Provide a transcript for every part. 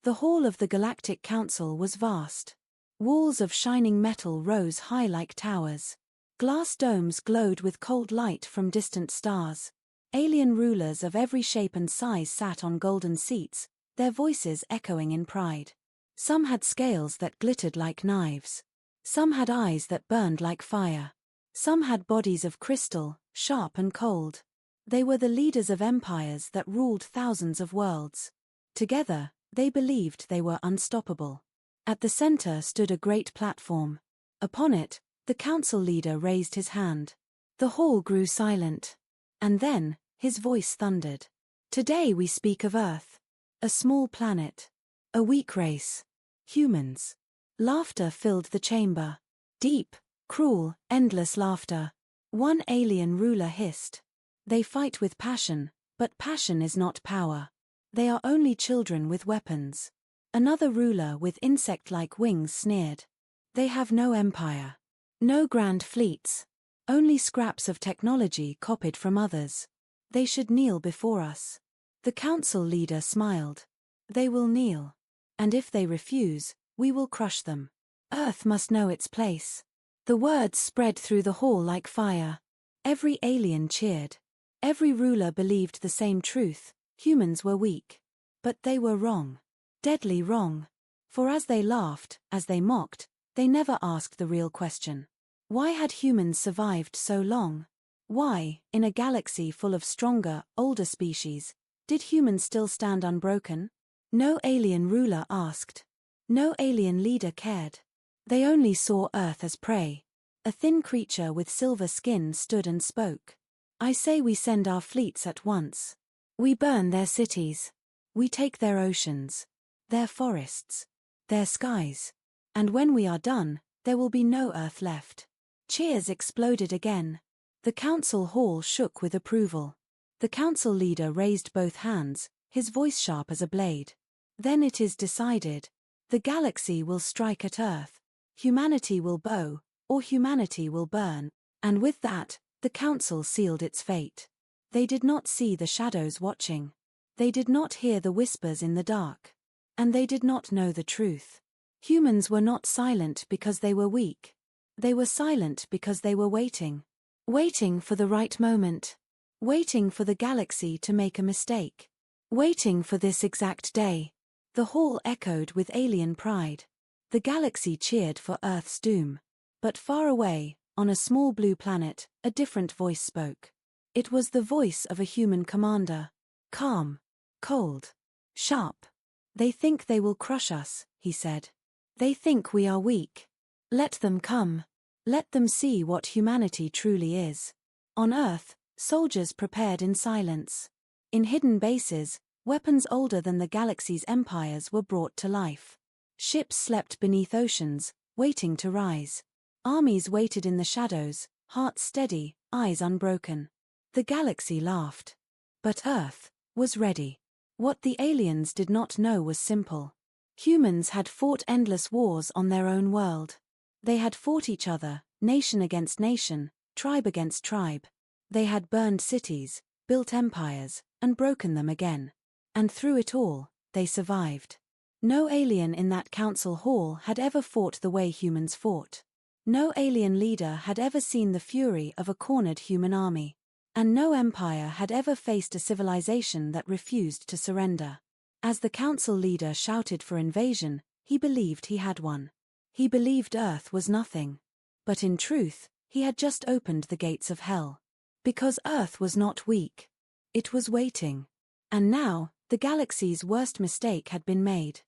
The hall of the Galactic Council was vast. Walls of shining metal rose high like towers. Glass domes glowed with cold light from distant stars. Alien rulers of every shape and size sat on golden seats, their voices echoing in pride. Some had scales that glittered like knives. Some had eyes that burned like fire. Some had bodies of crystal, sharp and cold. They were the leaders of empires that ruled thousands of worlds. Together, they believed they were unstoppable. At the center stood a great platform. Upon it, the council leader raised his hand. The hall grew silent. And then, his voice thundered. Today we speak of Earth. A small planet. A weak race. Humans. Laughter filled the chamber. Deep, cruel, endless laughter. One alien ruler hissed. They fight with passion, but passion is not power. They are only children with weapons. Another ruler with insect-like wings sneered. They have no empire. No grand fleets. Only scraps of technology copied from others. They should kneel before us. The council leader smiled. They will kneel. And if they refuse, we will crush them. Earth must know its place. The words spread through the hall like fire. Every alien cheered. Every ruler believed the same truth. Humans were weak. But they were wrong. Deadly wrong. For as they laughed, as they mocked, they never asked the real question. Why had humans survived so long? Why, in a galaxy full of stronger, older species, did humans still stand unbroken? No alien ruler asked. No alien leader cared. They only saw Earth as prey. A thin creature with silver skin stood and spoke. I say we send our fleets at once. We burn their cities. We take their oceans. Their forests. Their skies. And when we are done, there will be no Earth left. Cheers exploded again. The council hall shook with approval. The council leader raised both hands, his voice sharp as a blade. Then it is decided. The galaxy will strike at Earth. Humanity will bow, or humanity will burn. And with that, the council sealed its fate. They did not see the shadows watching. They did not hear the whispers in the dark. And they did not know the truth. Humans were not silent because they were weak. They were silent because they were waiting. Waiting for the right moment. Waiting for the galaxy to make a mistake. Waiting for this exact day. The hall echoed with alien pride. The galaxy cheered for Earth's doom. But far away, on a small blue planet, a different voice spoke. It was the voice of a human commander. Calm. Cold. Sharp. They think they will crush us, he said. They think we are weak. Let them come. Let them see what humanity truly is. On Earth, soldiers prepared in silence. In hidden bases, weapons older than the galaxy's empires were brought to life. Ships slept beneath oceans, waiting to rise. Armies waited in the shadows, hearts steady, eyes unbroken. The galaxy laughed. But Earth was ready. What the aliens did not know was simple. Humans had fought endless wars on their own world. They had fought each other, nation against nation, tribe against tribe. They had burned cities, built empires, and broken them again. And through it all, they survived. No alien in that council hall had ever fought the way humans fought. No alien leader had ever seen the fury of a cornered human army. And no empire had ever faced a civilization that refused to surrender. As the council leader shouted for invasion, he believed he had won. He believed Earth was nothing. But in truth, he had just opened the gates of hell. Because Earth was not weak. It was waiting. And now, the galaxy's worst mistake had been made.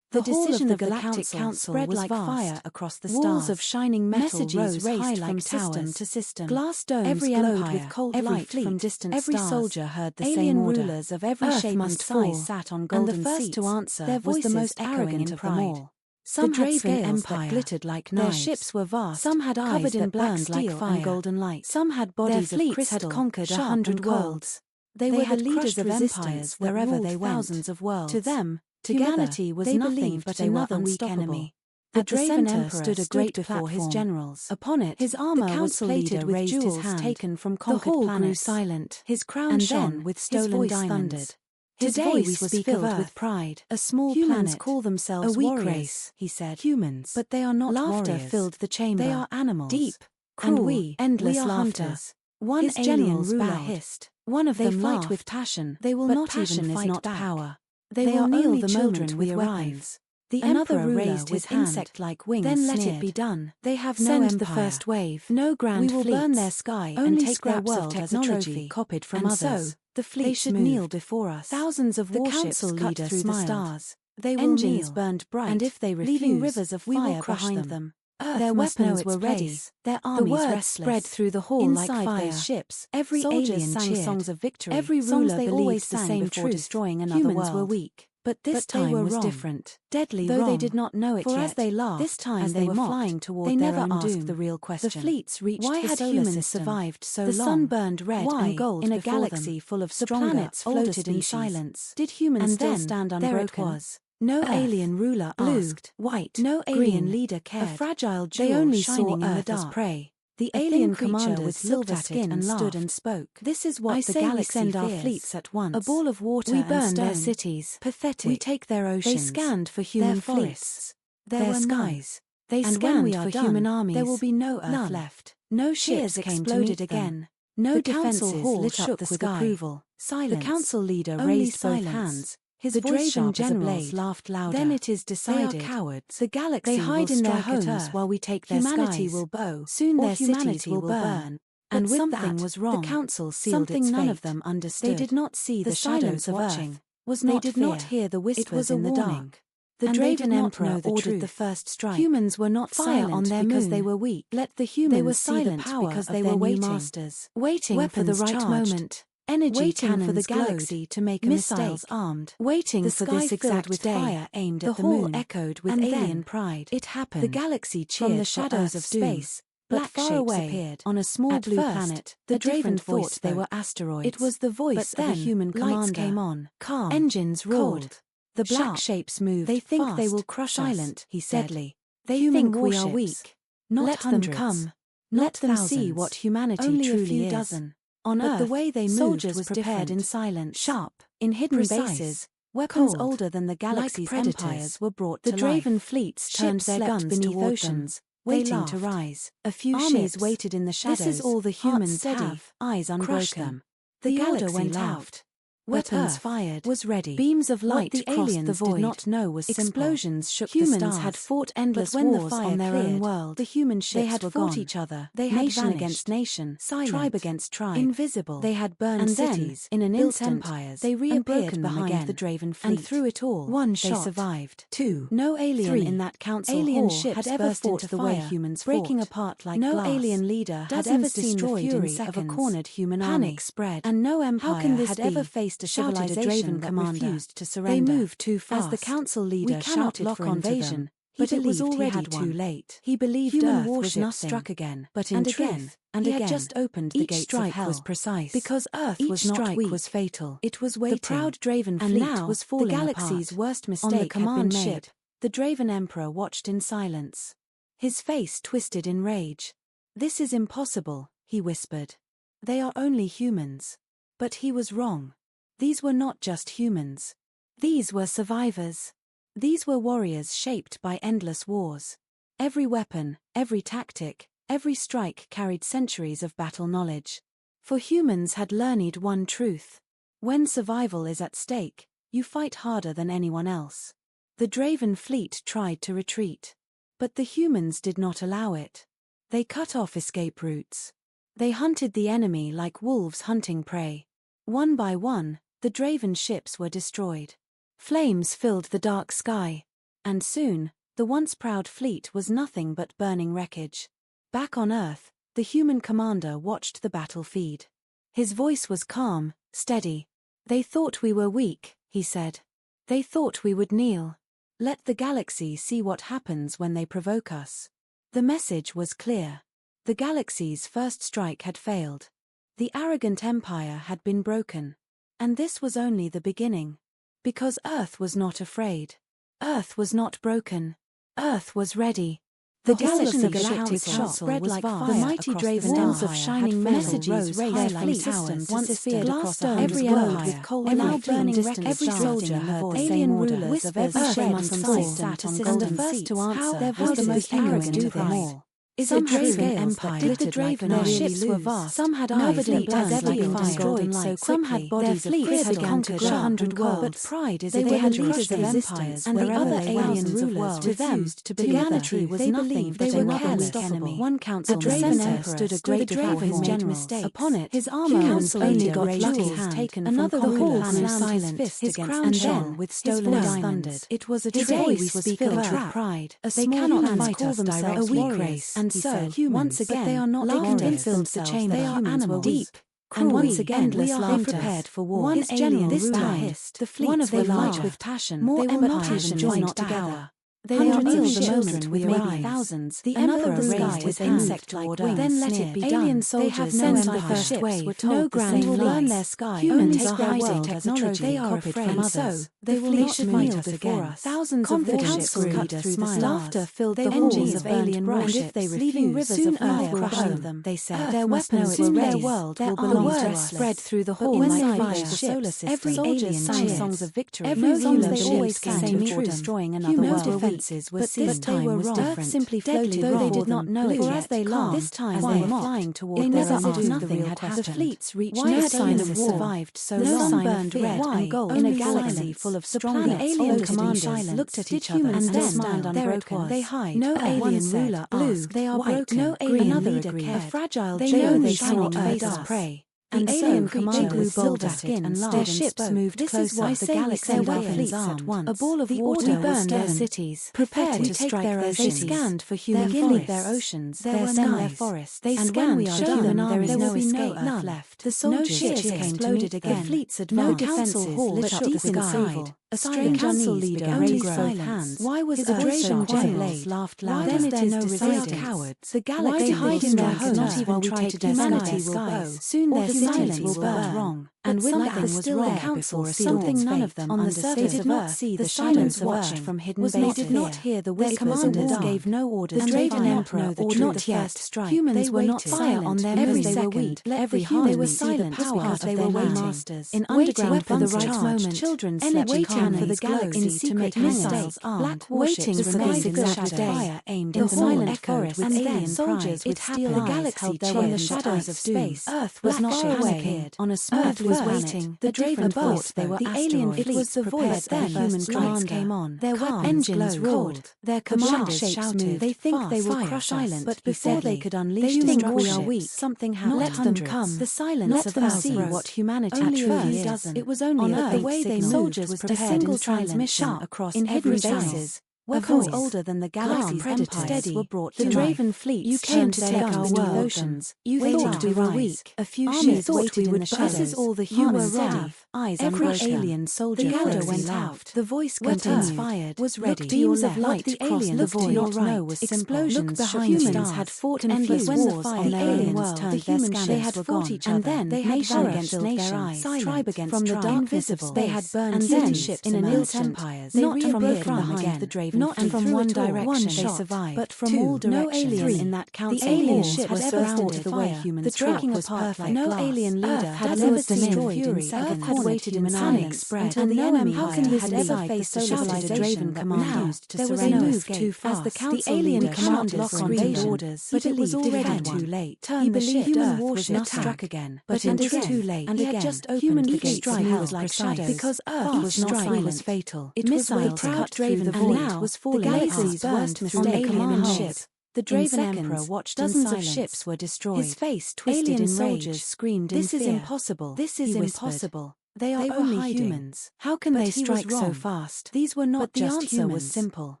The decision of the Galactic Council spread like fire across the stars. Walls of shining metal rose high like system to system. Glass domes glowed with cold light from distant stars. Every soldier heard the same order. Rulers of every shape and size sat on golden seats. And the first to answer was the most arrogant of them all. Some had scales that glittered like knives. Their ships were vast. Some had eyes covered in black steel and golden light. Some had bodies of crystal, had conquered 100 worlds. They were the leaders of empires wherever they went. Thousands of worlds. To them, humanity was nothing but another weak enemy. The Draven Emperor stood a great before his generals. Upon it, his armor was plated with jewels taken from conquered planets. The hall grew silent. His crown shone with stolen diamonds. His voice was filled with pride. A small humans call themselves warriors, race, he said. Humans. But they are not laughter warriors. Filled the chamber. They are animals. Deep, cruel, and we, endless we are laughter. Hunters. One his alien ruler hissed. One of them fight with passion. They will not even fight not back. Power. They are only the children with weapons. The another raised his insect-like wings. Then let it be done. They have no empire. Send the first wave. No grand fleets. We will burn their sky and take their world as a trophy copied from others. So, the fleets they should kneel before us. Thousands of warships cut through the stars. They will engines burned bright, and if they refuse, leaving rivers of fire behind them. Their weapons were ready. Their armies restless. Spread through the hall like fire. Those ships, every alien sang songs of victory. Every ruler they always the same truth. Destroying another Humans world. Were weak. But this time was different, deadly though wrong. They did not know it yet. For as they laughed, this time as they were flying toward they their never own asked doom. The real question. The fleets reached why the had humans system. Survived so long? The sun burned red and gold in a galaxy them. Full of stronger, the planets floated in silence. Did humans and still stand unbroken? There it was. No alien ruler asked. White, no alien leader cared. A fragile jewel they only shining saw in the dark. Prey. The alien commander with silver skin and stood and spoke. This is what the galaxy send our fleets at once. A ball of water we burn their cities. Pathetic. We take their oceans. They scanned for human forests. Their skies. They scanned for human armies. There will be no Earth left. No ships exploded again. No defenses lit up the sky. Approval. Silence. The council leader raised both hands. His Draven generals laughed louder. Then it is decided. They are cowards. The galaxy they hide will in their homes while we take their humanity skies. Will bow. Soon their cities will burn. And with something was wrong. The council sealed something its fate. None of them understood. They did not see the shadows of watching. Was not they did fear. Not hear the whispers in the dark. The Draven Emperor ordered the first strike. Humans were not fire on their because they were weak. Let the humans they were silent because they were waiting. Masters. Waiting for the right moment. Energy waiting for the galaxy to make a missiles armed, waiting for this exact with day. Fire aimed at the moon. Hall echoed with alien pride. It happened. The galaxy cheered from the shadows of space. Black far away appeared on a small blue planet. The Draven thought they were asteroids. It was the voice of a human commander. Lights came on. Calm. Engines roared. The black shapes moved. They think fast. They will crush silent. He said. Deadly. They think we are weak. Not let hundreds. Them come. Let them see what humanity only truly a few is. Dozen. On Earth, the way they moved soldiers was prepared in silence, sharp, in hidden bases. Weapons older than the galaxy's like empires were brought to life. The Draven fleets turned their guns beneath oceans, waiting to rise. A few armies waited in the shadows. This is all the humans have. Eyes unbroken. The order went out. Weapons fired was ready. Beams of light the aliens the void. Did not know was explosions shook humans the stars. Had fought endless when wars the fire on their own world. The human ships they had were fought gone. Each other. They had nation vanished. Against nation, silent. Tribe against tribe, invisible. They had burned and cities in an instant. Empires. They reappeared behind again. The Draven fleet, and through it all, one shot. They survived. Two. No alien in that council alien ships had ever fought the way humans breaking apart like glass. No alien leader had ever seen the fury of a cornered human army. Panic spread, and no empire had ever faced a civilization that refused to surrender. They moved too fast. As the council leader shouted for invasion, but it was already too late. He believed human Earth was not struck again, but in truth, and he had just opened the gates of hell. Was precise because Earth was not weak. Was fatal. It was waiting. The proud Draven fleet now was falling apart. The galaxy's worst mistake on the command ship. The Draven Emperor watched in silence. His face twisted in rage. This is impossible, he whispered. They are only humans. But he was wrong. These were not just humans. These were survivors. These were warriors shaped by endless wars. Every weapon, every tactic, every strike carried centuries of battle knowledge. For humans had learned one truth. When survival is at stake, you fight harder than anyone else. The Draven fleet tried to retreat. But the humans did not allow it. They cut off escape routes. They hunted the enemy like wolves hunting prey. One by one, the Draven ships were destroyed. Flames filled the dark sky. And soon, the once proud fleet was nothing but burning wreckage. Back on Earth, the human commander watched the battle feed. His voice was calm, steady. They thought we were weak, he said. They thought we would kneel. Let the galaxy see what happens when they provoke us. The message was clear. The galaxy's first strike had failed. The arrogant empire had been broken. And this was only the beginning. Because Earth was not afraid. Earth was not broken. Earth was ready. The galaxy of Galactic spread like fire. The mighty Draven walls of shining messages raised from systems once feared across every empire with cold now burning wreck. Every soldier heard alien rulers of every shape and size sat on golden seats. Their voices the most arrogant do them all. Is a Draven empire did the Draven their ships were vast. Some had eyes that burned like destroyed so quickly. Some had bodies of crystal conquered 100 worlds. But pride is they had leaders of empires and the other aliens of worlds. To them, humanity was nothing but another enemy. One council Draven stood a great Draven made mistakes. Upon it, his armor only got jewels taken from the hall silent fist against and then with stolen diamonds. It was a trap. His voice was filled with pride. They cannot fight us direct a weak race. And so, once again, they are not convinced themselves they are animals deep, and once again we are prepared for war. One alien this time, the fleets were large with passion, more empires joined together. They revealed the moment with maybe thousands. The emperor raised his insect-like wings. Then let it be done. Alien soldiers sent the first wave were told grand will burn their sky. Humans are hiding technology. They are afraid from others. They will not fight us before us. Thousands of warships cut through the laughter filled the halls of alien warships, leaving rivers of fire crushing them. They said their weapons will their world will belong to us. Spread through the hall like fire. Every alien sang songs of victory. Every song they always sang true, destroying another world. But this time was different. Simply floated, though they did not know it yet. As they laughed, this time they were flying toward their own nothing had happened. The fleets reached no sign of war. Survived so long. The sun burned red and gold in a galaxy full of strong alien commanders looked at each other and then smiled unbroken. They hide. No alien ruler asked. They are broken. No alien leader cared. A fragile they saw Earth as prey. And alien commanders looked at it and laughed. Their ships moved closer. The galaxy weapons at once. A ball of water burned their cities, prepared to strike their oceans. They scanned for human forests. Their oceans, their forests. They scanned, show them there is no escape left. The soldiers exploded again. The fleets advanced. No defenses lit up the sky. A strange council leader raised both hands. Why was the Draven generals laughed loud? Then it is decided. Cowards. The galaxy hide in their homes. Not even try to humanity will go. Soon their silence will burn wrong. And with nothing was still the council something none of them on the surface of Earth. See the silence watched from hidden bases. They did not hear the whispers in the dark. Gave no orders. The Draven Emperor ordered not yet strike. Humans were not silent on them every second. Every human they were silent because they were waymasters. In underground for the right moment, children slept waiting for the galaxy to make missiles armed. Waiting for the exact fire aimed in the silent forest with alien soldiers with steel eyes held there in the shadows of space. Earth was not far away. On a smooth was waiting. The Draven thought they were the alien fleet was the voice their human commander came on. Their weapon engines roared. Their commanders shouted. They think they will crush us, but before they could unleash destruction, we are weak. Something happened. Let them come. The silence of Earth see what humanity truly is. It was only the way they soldiers was prepared in transmission across every bases. Weapons older than the galaxy's empires were brought to life. The Draven fleets you came to take our world. Oceans. You thought we were weak. A few ships thought we would shadows. This is all the humans have. Eyes every alien soldier went out. The voice continued. Was ready. Beams of light across the void. Your right was explosions. Humans had fought endless wars on the alien world. The humans they had fought each other. And then they had nation against nation. Tribe against from the dark visible. They had burned city ships in built empires. Not broken behind the Draven. Not from one direction they survived, but from all directions. No alien in that council. The alien ship was surrounded the way humans. The breaking apart like no alien leader had ever destroyed in seconds. Had waited in silence until the enemy had ever faced a civilization that refused to surrender. Too fast. As the council alien command lock on those orders, but it was already too late. Turn the ship. Human warship struck again, but it was too late. And again, just opened the gates of hell like shadows because Earth was not silent. Fatal. It missiles cut through the void. The galaxies burned through alien ships. The Draven Emperor watched dozens of ships were destroyed. His face twisted in rage. Screamed "This is impossible! This is impossible! They are only humans. How can they strike so fast? These were not just humans. The answer was simple.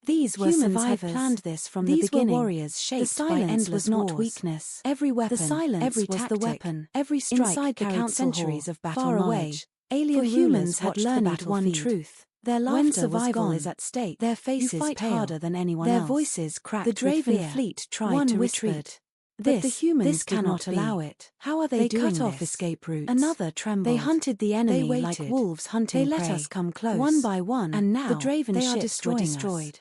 These were survivors. Had planned this from the beginning. These were warriors shaped by endless was not weakness. Every weapon, the silence every was the weapon. Every strike carried centuries of battle far away. Alien humans had learned one truth. Their laughter when survival is at stake, their faces fight harder than anyone else. Their voices cracked. The Draven fleet tried to retreat. But the humans cannot allow it. How are they doing this? They cut off escape routes. Another trembled. They hunted the enemy like wolves hunting prey. They let us come close. One by one, and now the Draven ships were destroyed.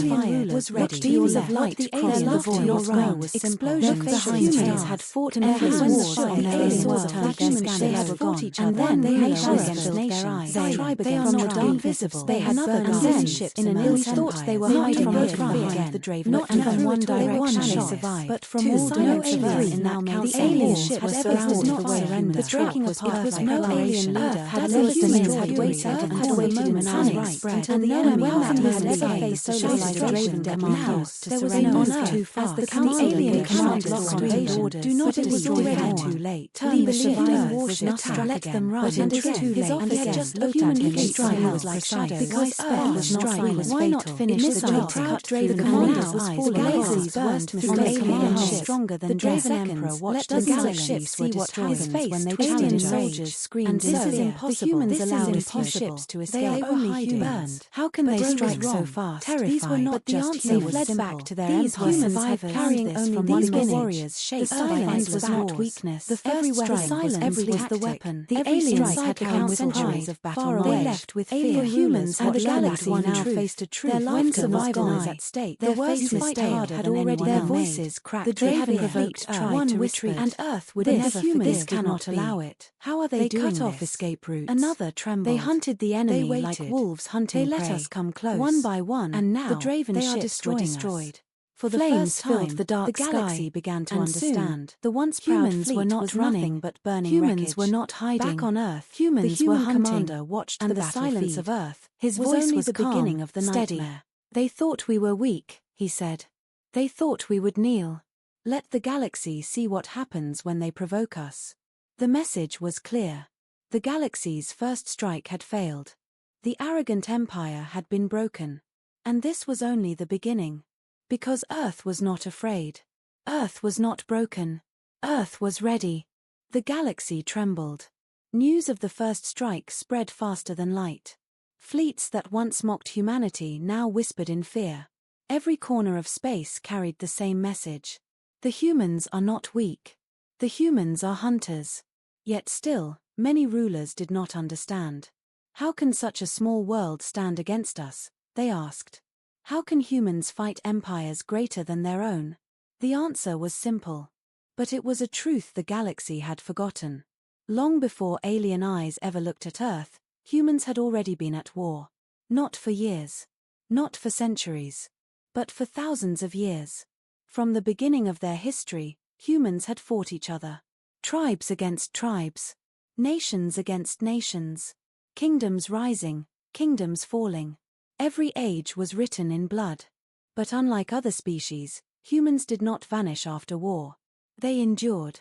alien was ready. Beams of light crossed the void. Your right was explosion behind humans had fought an endless wars on their own world. They had fought each other, and they had nations. They are not invisible. They had burned ships in an instant. Thought they were hiding from the Draven, not from one direction they survived, but from all directions. In that council, the alien ship was surrounded not surrender. The breaking apart was no alien leader had waited in panic spread until the enemy had ever faced the Draven command to surrender on Earth. As the alien command lost orders, do not destroy them. Too late. Turn the surviving warship let them run, but it was too late. And he had just looked at him. His stride was like shadow because Earth was not strike was Why not fatal. finish The job? cut The through the commander's commander's eyes eyes. were The galaxies burned burned on the the alien ship. ship. Stronger than The Draven death. Emperor watched the the Galactic silence ships were destroyed. His face When they twisted alien in soldiers rage. screamed And in this is fear. impossible. The humans This is allowed impossible. ships to escape. They are only overhiding. humans. How can But they Rome was strike so wrong, fast? terrified. These were not But the just answer humans. was They fled simple. back to their These empire. were Humans had survivors carrying from only the one beginning. warriors shaped The by silence endless was not wars. weakness. The first Every weapon strike was silence every was the tactic. weapon. The Every aliens strike had became come with centuries of battle far knowledge. away. They left with Alien fear. humans and the had learned galaxy one now truth. faced a truth. Their When laughter was survival was denied. at stake, Their their worst worst mistake mistake harder had than already anyone their else voices made. cracked. The They had Draven provoked hate tried one to whispered, retreat, and Earth would but never the humans forgive. did not Cannot allow be. it. How are they They doing cut off this? escape routes. Another trembled. They hunted the enemy They like waited. wolves hunting They let prey. us come close. One by one, And now the Draven they are ships destroying were us. destroyed. For the Flames first time, filled the dark the galaxy sky, began to and understand. soon, the once proud Humans fleet were not was running nothing but burning Humans wreckage. were not hiding. Back on Earth, Humans the human were hunting, commander watched and the the silence of battlefield. Earth. His was voice only was the calm, beginning of the steady. nightmare. They thought we were weak, he said. They thought we would kneel. Let the galaxy see what happens when they provoke us. The message was clear. The galaxy's first strike had failed. The arrogant empire had been broken. And this was only the beginning. Because Earth was not afraid. Earth was not broken. Earth was ready. The galaxy trembled. News of the first strike spread faster than light. Fleets that once mocked humanity now whispered in fear. Every corner of space carried the same message. The humans are not weak. The humans are hunters. Yet still, many rulers did not understand. How can such a small world stand against us? They asked. How can humans fight empires greater than their own? The answer was simple. But it was a truth the galaxy had forgotten. Long before alien eyes ever looked at Earth, humans had already been at war. Not for years. Not for centuries. But for thousands of years. From the beginning of their history, humans had fought each other. Tribes against tribes. Nations against nations. Kingdoms rising, kingdoms falling. Every age was written in blood. But unlike other species, humans did not vanish after war. They endured.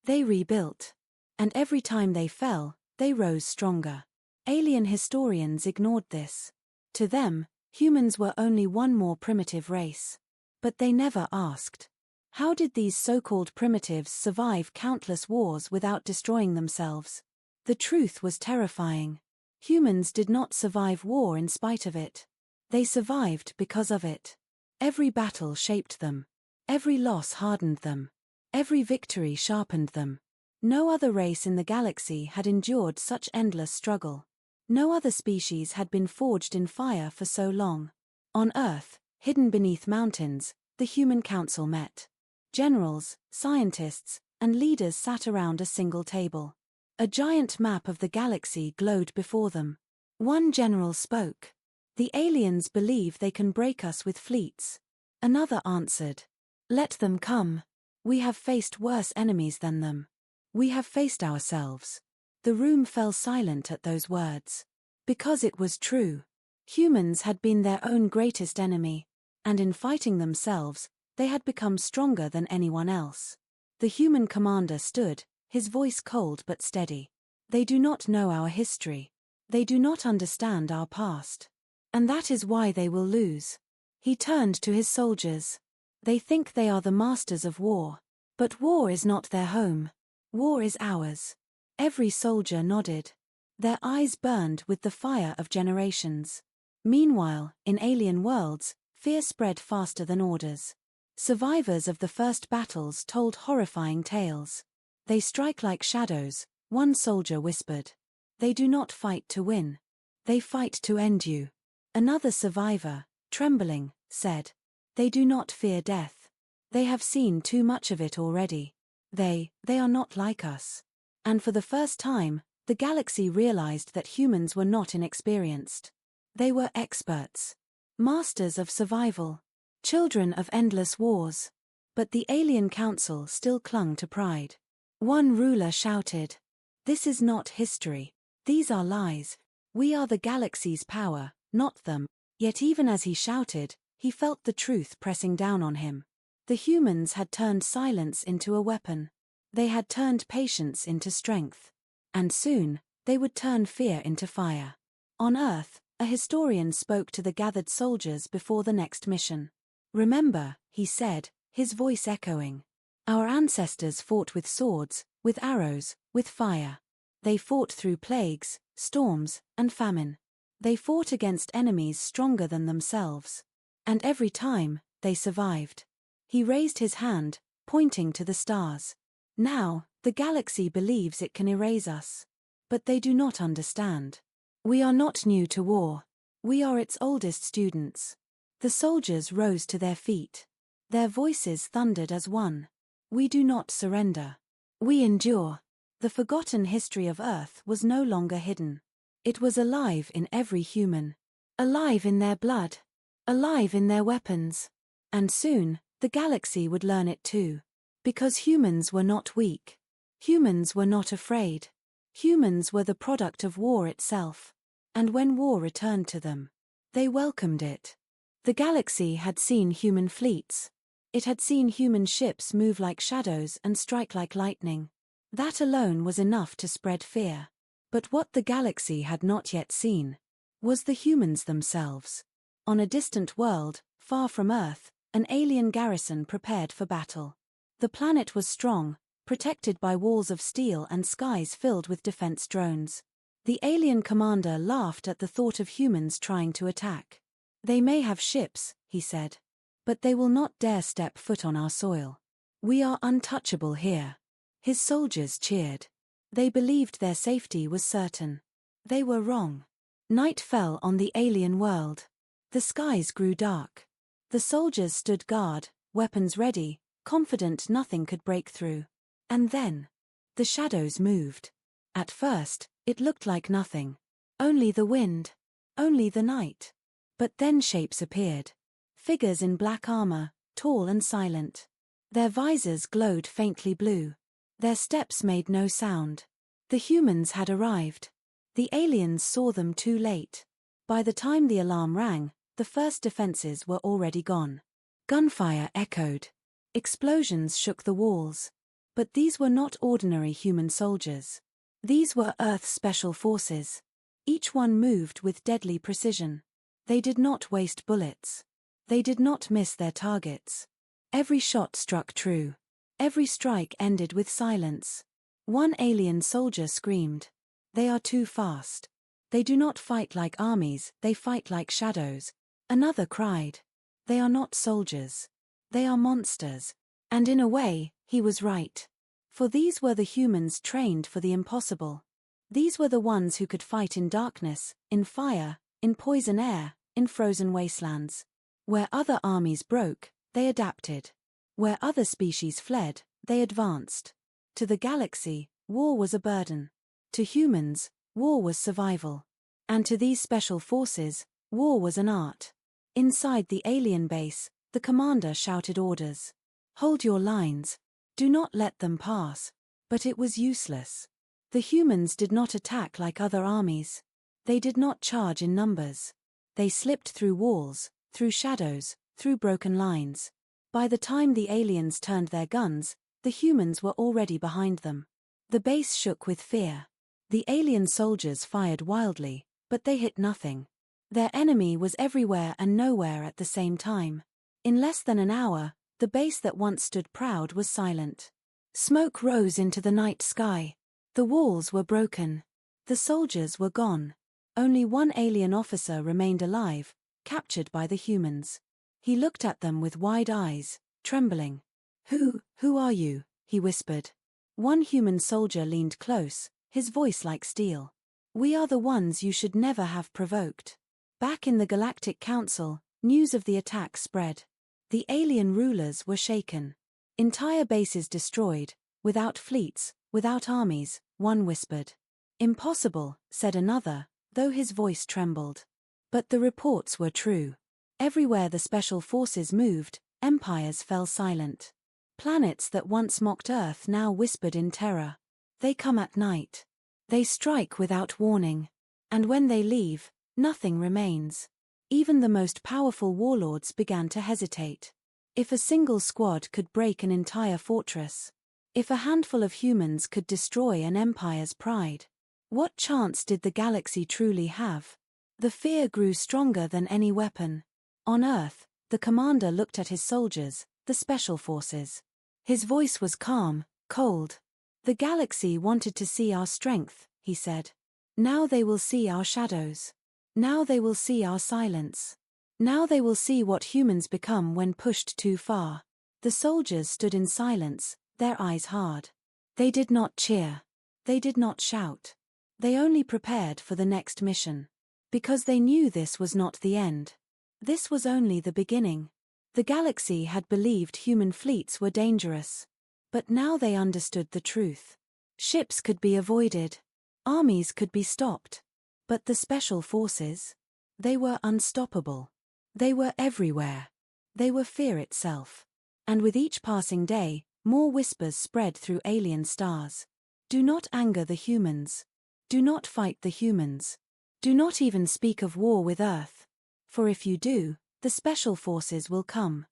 They rebuilt. And every time they fell, they rose stronger. Alien historians ignored this. To them, humans were only one more primitive race. But they never asked. How did these so-called primitives survive countless wars without destroying themselves? The truth was terrifying. Humans did not survive war in spite of it. They survived because of it. Every battle shaped them. Every loss hardened them. Every victory sharpened them. No other race in the galaxy had endured such endless struggle. No other species had been forged in fire for so long. On Earth, hidden beneath mountains, the human council met. Generals, scientists, and leaders sat around a single table. A giant map of the galaxy glowed before them. One general spoke. The aliens believe they can break us with fleets. Another answered. Let them come. We have faced worse enemies than them. We have faced ourselves. The room fell silent at those words. Because it was true. Humans had been their own greatest enemy, and in fighting themselves, they had become stronger than anyone else. The human commander stood, his voice cold but steady. They do not know our history. They do not understand our past. And that is why they will lose. He turned to his soldiers. They think they are the masters of war. But war is not their home. War is ours. Every soldier nodded. Their eyes burned with the fire of generations. Meanwhile, in alien worlds, fear spread faster than orders. Survivors of the first battles told horrifying tales. They strike like shadows, one soldier whispered. They do not fight to win. They fight to end you. Another survivor, trembling, said. They do not fear death. They have seen too much of it already. They are not like us. And for the first time, the galaxy realized that humans were not inexperienced. They were experts. Masters of survival. Children of endless wars. But the alien council still clung to pride. One ruler shouted. This is not history. These are lies. We are the galaxy's power, not them. Yet even as he shouted, he felt the truth pressing down on him. The humans had turned silence into a weapon. They had turned patience into strength. And soon, they would turn fear into fire. On Earth, A historian spoke to the gathered soldiers before the next mission. "Remember," he said, his voice echoing. "Our ancestors fought with swords, with arrows, with fire. They fought through plagues, storms, and famine. They fought against enemies stronger than themselves. And every time, they survived." He raised his hand, pointing to the stars. "Now, the galaxy believes it can erase us. But they do not understand. We are not new to war. We are its oldest students." The soldiers rose to their feet. Their voices thundered as one. "We do not surrender. We endure." The forgotten history of Earth was no longer hidden. It was alive in every human. Alive in their blood. Alive in their weapons. And soon, the galaxy would learn it too. Because humans were not weak. Humans were not afraid. Humans were the product of war itself. And when war returned to them, they welcomed it. The galaxy had seen human fleets. It had seen human ships move like shadows and strike like lightning. That alone was enough to spread fear. But what the galaxy had not yet seen was the humans themselves. On a distant world, far from Earth, an alien garrison prepared for battle. The planet was strong, protected by walls of steel and skies filled with defense drones. The alien commander laughed at the thought of humans trying to attack. "They may have ships," he said. "But they will not dare step foot on our soil. We are untouchable here." His soldiers cheered. They believed their safety was certain. They were wrong. Night fell on the alien world. The skies grew dark. The soldiers stood guard, weapons ready, confident nothing could break through. And then, the shadows moved. At first, it looked like nothing. Only the wind. Only the night. But then shapes appeared. Figures in black armor, tall and silent. Their visors glowed faintly blue. Their steps made no sound. The humans had arrived. The aliens saw them too late. By the time the alarm rang, the first defenses were already gone. Gunfire echoed. Explosions shook the walls. But these were not ordinary human soldiers. These were Earth's special forces. Each one moved with deadly precision. They did not waste bullets. They did not miss their targets. Every shot struck true. Every strike ended with silence. One alien soldier screamed, "They are too fast. They do not fight like armies, they fight like shadows." Another cried, "They are not soldiers. They are monsters." And in a way, he was right. For these were the humans trained for the impossible. These were the ones who could fight in darkness, in fire, in poison air, in frozen wastelands. Where other armies broke, they adapted. Where other species fled, they advanced. To the galaxy, war was a burden. To humans, war was survival. And to these special forces, war was an art. Inside the alien base, the commander shouted orders. "Hold your lines. Do not let them pass." But it was useless. The humans did not attack like other armies. They did not charge in numbers. They slipped through walls, through shadows, through broken lines. By the time the aliens turned their guns, the humans were already behind them. The base shook with fear. The alien soldiers fired wildly, but they hit nothing. Their enemy was everywhere and nowhere at the same time. In less than an hour, the base that once stood proud was silent. Smoke rose into the night sky. The walls were broken. The soldiers were gone. Only one alien officer remained alive, captured by the humans. He looked at them with wide eyes, trembling. Who are you?" he whispered. One human soldier leaned close, his voice like steel. "We are the ones you should never have provoked." Back in the Galactic Council, news of the attack spread. The alien rulers were shaken. Entire bases destroyed, without fleets, without armies, one whispered. "Impossible," said another, though his voice trembled. But the reports were true. Everywhere the special forces moved, empires fell silent. Planets that once mocked Earth now whispered in terror. They come at night. They strike without warning. And when they leave, nothing remains. Even the most powerful warlords began to hesitate. If a single squad could break an entire fortress, if a handful of humans could destroy an empire's pride, what chance did the galaxy truly have? The fear grew stronger than any weapon. On Earth, the commander looked at his soldiers, the special forces. His voice was calm, cold. The galaxy wanted to see our strength, he said. Now they will see our shadows. Now they will see our silence. Now they will see what humans become when pushed too far. The soldiers stood in silence, their eyes hard. They did not cheer. They did not shout. They only prepared for the next mission. Because they knew this was not the end. This was only the beginning. The galaxy had believed human fleets were dangerous. But now they understood the truth. Ships could be avoided. Armies could be stopped. But the special forces? They were unstoppable. They were everywhere. They were fear itself. And with each passing day, more whispers spread through alien stars. Do not anger the humans. Do not fight the humans. Do not even speak of war with Earth. For if you do, the special forces will come.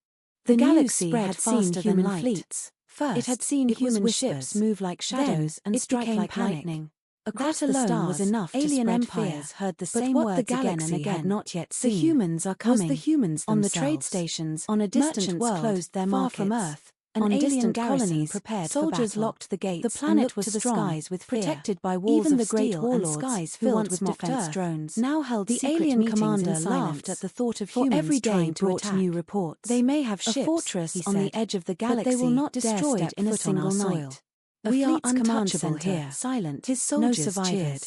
The galaxy had seen human fleets. First, it had seen human ships move like shadows and strike like lightning. Across the stars was enough to alien spread empires fear. heard the But same what words the galaxy again and again. had not yet seen. The humans are coming. Was the humans On the themselves. trade stations, On a distant merchants world, closed their far from markets. Earth. An On alien distant garrison colonies, prepared for soldiers battle. locked the gates. The planet and was looked to the strong, skies with protected fear. by walls Even of the great steel warlords and skies who filled once with mocked defense Earth drones now held the secret alien meetings commander in silence. laughed at the thought of For humans every day trying to brought attack. new reports. They may have A ships, fortress he on the said, edge of the but galaxy, they will not dare destroyed step in a foot on our single soil. night. We are fleet's command untouchable center, here. silent, His no soldiers survivors. cheered.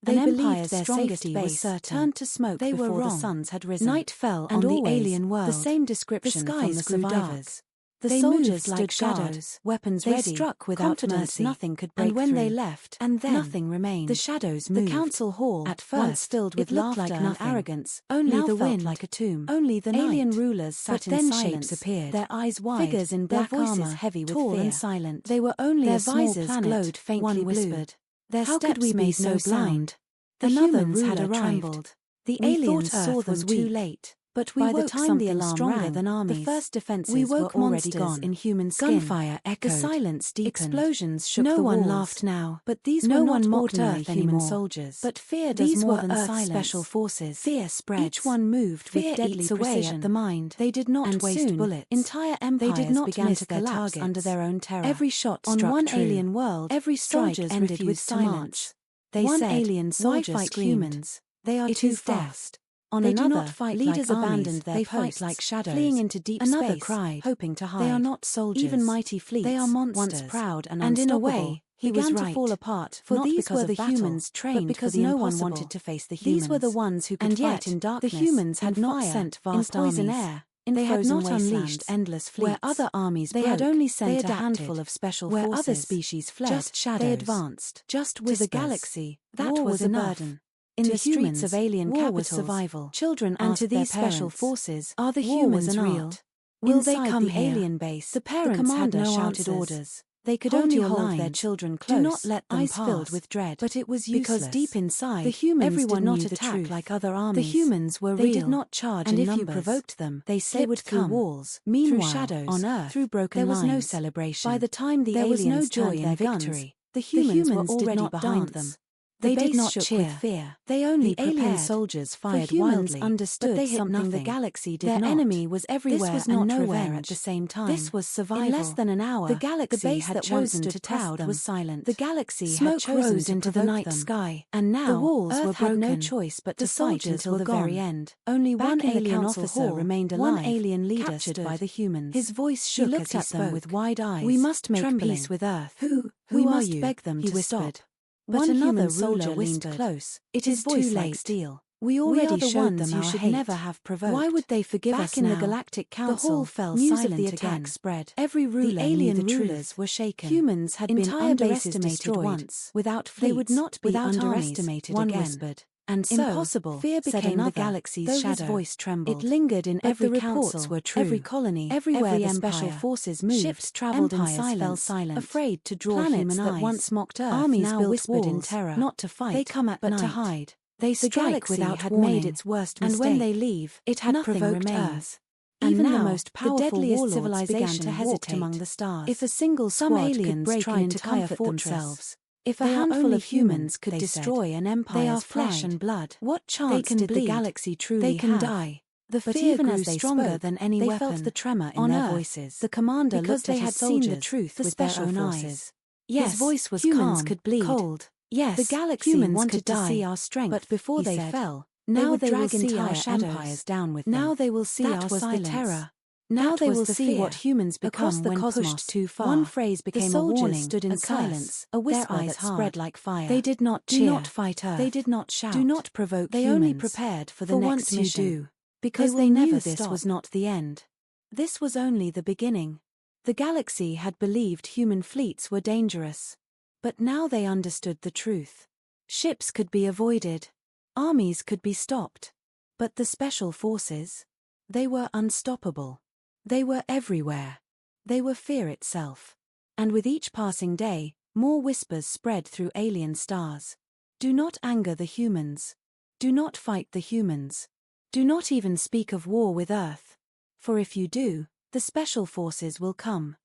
They An believed empire's their strongest safety base was certain. turned to smoke They were before the wrong. suns had risen. Night fell And on the always, alien world. the same description The from skies the grew dark. soldiers. The They soldiers moved stood like guard, shadows, weapons they ready, struck without confident mercy, nothing could break and when they through. left, And then, nothing remained. The shadows The moved. council hall, At once first, filled with it looked laughter like and nothing. arrogance, Only now the felt wind, like a tomb. only the Alien night. rulers sat But in then silence, shapes appeared, their eyes wide, figures in their black voices armor, heavy with tall fear. and silent. They were only Their a small visors planet, glowed faintly one blue. whispered. Their How steps could we be made so no blind? sound. The Another humans had ruler arrived. trembled. The We aliens thought saw Earth them was too weak. late. But we By the woke time the something alarm stronger rang, than armies. the first defenses We were woke already monsters gone. in human skin. Gunfire The echoed. silence deepened. Explosions shook No the one walls. laughed now. But these No were one not mocked ordinary Earth human anymore. soldiers. But fear does These more were than Earth's silence. special forces. Fear spreads. Each one moved Fear with deadly eats away precision. at the mind. They did not And waste soon, bullets. entire empires They did not began miss to their collapse targets. under their own terror. Every shot On struck one true. alien world, Every strike soldiers ended refused with to silence. march. They One said, alien "Why soldier fight screamed, humans? They are "It too is death." fast." On They do another, not fight leaders like abandoned armies. their They posts, fight like shadows. fleeing into deep Another space, cried, hoping to hide. "They are not soldiers. Even mighty fleets, They are monsters." once proud and in a unstoppable, way, he was began right. to fall apart. For not these because were of the battle, humans trained but because for the no one impossible. wanted to face the humans. These were the ones who could and fight yet, in darkness, the humans had in not fire, sent in vast poison armies. air. In They had frozen not unleashed wastelands, endless fleets. where other armies They broke, had only sent they a adapted. handful of special Where forces. other species fled, just shadows. they advanced. Just To whispers. the galaxy, That war was was a enough. burden. In To the streets humans, of alien war capitals, was survival. children And asked to these their special parents, forces, "Are the war was humans an real? art. Will Inside they come the here?" alien base, The parents the commander had no shouted answers. orders. They could Hold only your hold their lines. children Do close, not let them eyes pass. filled with dread. But it was useless. Because deep inside, The humans everyone did not knew the attack truth. like other armies. The humans were They real. did not charge and in if numbers. you provoked them, They slipped would through come. walls, Meanwhile, through shadows, on Earth, through broken there was no lines. celebration. By the time the there was no aliens joy turned in their victory. guns, The the humans humans were did already not behind dance. them. The They did base not shook cheer. with fear. They only The alien prepared. soldiers For fired humans wildly, understood but they hit something nothing. the galaxy did Their not. enemy was everywhere This was and not nowhere revenge. at the same time. This was survival. In less than an hour, The galaxy the base had that chosen once to stood test proud them. was silent. The galaxy Smoke had chosen rose to into the provoke night them. sky, And now, the walls Earth were had no broken. choice but The to fight soldiers until were the gone. very end. Only Back one in the alien council officer hall, remained one alive, alien leader captured stood. by the humans. His voice He shook looked as he at them spoke. with wide eyes. "We must make trembling. peace with Earth. Who We are must you?" beg them he to whispered. stop." But One another human ruler soldier leaned whispered, close. "It His is too voice like late. steel. We are already the showed ones them you our should hate. never have provoked. Why would they forgive Back us in now? the Galactic Council, The hall fell news silent of the attack again. spread. Every ruler The alien knew the rulers truth. were shaken. Humans had Entire been bases underestimated destroyed. once. Without fleets, They would not be without underestimated armies, again. one whispered. And so, Impossible, fear said became another, the galaxy's though shadow. his voice trembled. It lingered in But every the reports council, were true. every colony, Everywhere every the empire. special forces moved, Ships traveled in empires silence, fell silent, afraid to draw planets human that eyes. once mocked Earth Armies now built whispered in walls, terror, not to fight, they come at but night. to hide. They The strike galaxy without had warning, made its worst and mistake. when they leave, It had nothing provoked remains. Earth. And Even now, the most powerful the deadliest warlords civilization began to walked hesitate. among the stars. If a single Some squad aliens could break tried an to entire comfort fortress, themselves. If a handful of humans could destroy an empire's flesh and blood, what chance did the galaxy truly have? They can die. The fear grew stronger than any weapon. They felt the tremor in their voices. The commander looked at his soldiers, seen the truth with their own eyes. Yes, his voice was calm, could bleed. Cold. Yes, the galaxy wanted to see our strength, but before they fell, now they will see our empires down with them. Now they will see our silence. Terror. Now they will see what humans become when pushed too far. One phrase became a warning. Stood in silence, a whisper that spread like fire. They did not cheer. Do not fight Earth. They did not shout. Do not provoke humans. They only prepared for the next mission. You do. Because they knew this was not the end. This was only the beginning. The galaxy had believed human fleets were dangerous. But now they understood the truth. Ships could be avoided. Armies could be stopped. But the special forces? They were unstoppable. They were everywhere. They were fear itself. And with each passing day, more whispers spread through alien stars. Do not anger the humans. Do not fight the humans. Do not even speak of war with Earth. For if you do, the special forces will come.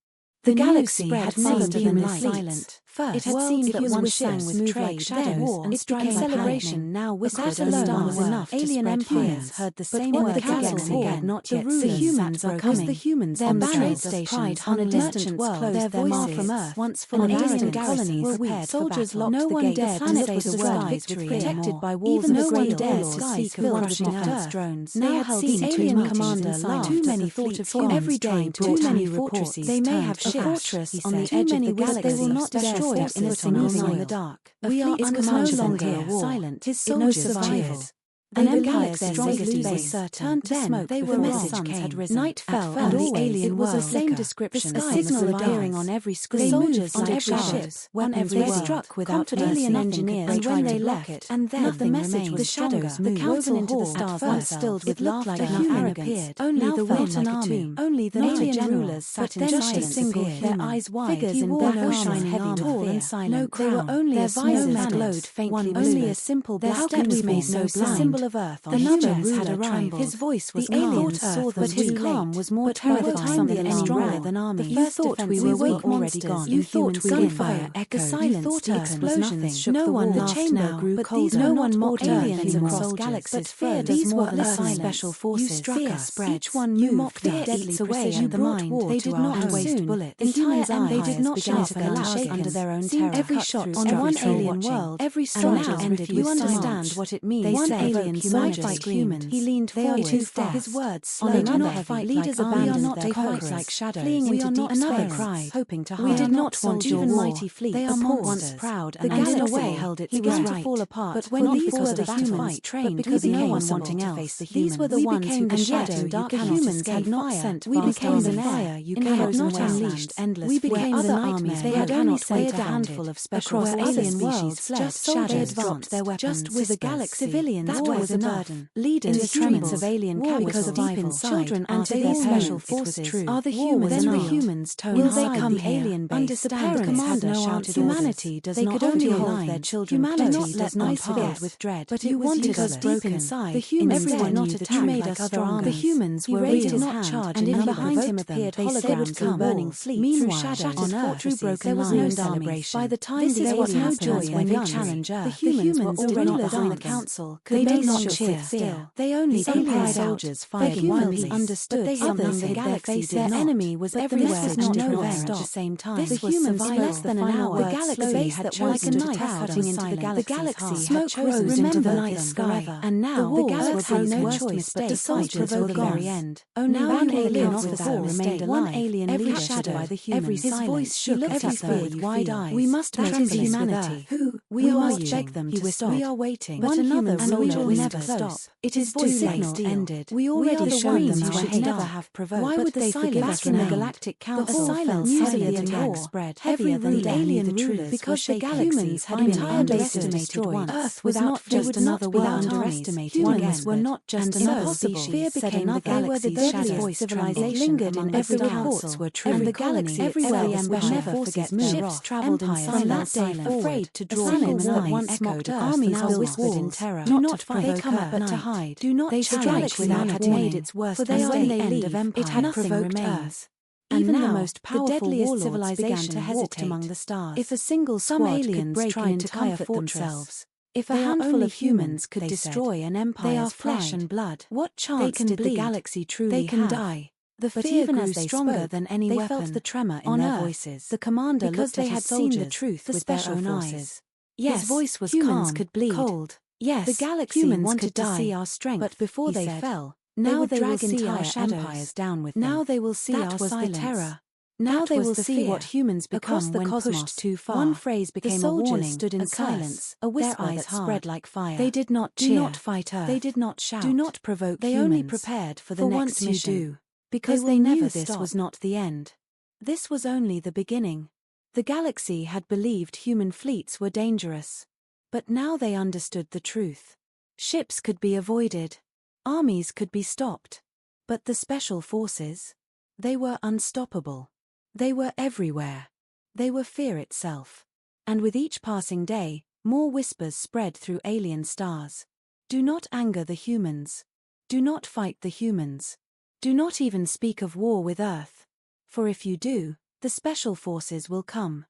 The galaxy had never been this silent. First, it had seen that one sang with trade, then war, and its celebration now whispered alone was enough. Alien empires heard the same word. The galaxy had not yet seen. The humans are coming. The humans on the trade stations on a distant world, their voices from Earth, once full of alien colonies, were weak. Soldiers locked the gate. The planet was a word victory, protected by walls of steel. No one dared to seek of rushing defense drones. Now had seen alien commander laughed too many fleets every day. Too many reports. They may have a fortress on the edge of the galaxy. They will not destroy in a single mile. In the dark. We are no longer silent. His soldiers survived. An empire's strongest base turned to smoke. They were message came. Night fell, and the alien was the same description. A signal appearing on every screen. Soldiers on every ship, on every word. Struck without alien engineers. And when they left, and then the message was stronger. The council into the stars once stilled with laughter and arrogance. Only the wind like a tomb. Only the alien rulers sat in just a single their eyes wide. Figures in black armor, tall and silent. No crown. They were only a visors glowed faintly. Only a simple black step we made so blind. Of Earth on the numbers had arrived. His voice was the aliens saw them, but his calm was more terrifying than any stronger than army. The first thought we were already gone. You thought gunfire echoed. The silence, explosions shook the walls. The chamber grew colder. No one mocked aliens across galaxies. But fear does more than Earth's special forces. Fear spread. Each one you mocked deadly precision. The mind. They did not waste bullets. Entire empires they did not shout and shake under their own terror. Every shot on one alien world. Every soldier ended. You understand what it means. One alien humanity screamed. He leaned forward too far. His words slowed. They do not fight leaders abandoned their conquerors like shadows. Fleeing into deep another cried, hoping to hide. We did not want even mighty fleets. They are once proud and in a way held its ground to fall apart. But when these were the humans trained, because no one wanting to face the humans. These were the ones who and shadow dark humans had not sent. We became the fire. You cannot not unleashed endless. We became the nightmare. They had only swayed a handful of special alien worlds. Just soldiers dropped their weapons. Just with the galaxy. Civilians that was a burden. Leaders in streets of alien capital deep inside. Children and their special forces are the humans. Then the humans tone will they come alien base? Understand the commander shouted. Humanity does not only hold their children. Humanity does not filled with dread. But it wanted us deep inside. The humans did not attack like other armies. The humans were raised not charged, and behind him appeared holograms through burning fleets. Meanwhile, shadows fought through broken lines. Celebration. By the time there was no joy when they challenged Earth, the humans were already behind the council. They did not cheer still. They only cried soldiers fired wildly. Understood they others the galaxy their enemy was everywhere and nowhere at the same time. This the humans in less than an hour. The galaxy had chosen to attack cutting into the galaxy. Smoke rose into the night sky, and now the galaxy had no choice but the soldiers were the very end. Only one alien officer remained alive. One alien leader shadowed by the humans. His voice shook at them with wide eyes. We must make this humanity. Who? We must beg them to stop. We are waiting. But another soldier will never stop. It is too late. Ended. We already showed them you should never have provoked. Why would they forgive us in the Galactic Council? The silence heavier than attack spread, heavier than the alien rulers, because the galaxies had been underestimated once. Earth was not just another world underestimated. Humans were not just another species. Fear became the galaxy's shadow. Civilization lingered in every council. Were true. And the galaxy everywhere would never forget. Ships travelled in silence, afraid to draw him that once mocked Earth. Armies now whispered in terror. Do not fight, but to hide. Do not challenge without had made its worst. For they when they leave, it had nothing provoked Earth. And Even now, the most powerful the deadliest warlords civilization began to hesitate hesitate among the stars. If a single Some squad aliens could break tried an to entire comfort fortress, themselves. if a They are handful only of humans human, could they destroy said. an They empire's are flesh pride, and blood. what chance can did bleed. the galaxy truly They can have? die. The But fear even grew as they stronger spoke, than any they weapon. felt the tremor in On their Earth, voices. the commander Because looked they at had his seen the soldiers, truth the with their special own forces. eyes. Yes, His voice was humans calm, could bleed. cold. Yes, The galaxy humans wanted could to die. see our strength, But before he they said. fell, Now would they will drag see entire our shadows empires down with them. Now they will see That our was silence. the terror. Now That they was will the see fear. what humans Across become the when cosmos, pushed too far. one phrase The became a soldiers warning, stood in a silence, curse, a whisper their eyes that hard. spread like fire. They did not Do cheer. not fight Earth. They did not shout. Do not provoke They humans. only prepared for the next once mission. you do, Because they they never knew this stop. was not the end. This was only the beginning. The galaxy had believed human fleets were dangerous. But now they understood the truth. Ships could be avoided. Armies could be stopped. But the special forces? They were unstoppable. They were everywhere. They were fear itself. And with each passing day, more whispers spread through alien stars. Do not anger the humans. Do not fight the humans. Do not even speak of war with Earth. For if you do, the special forces will come.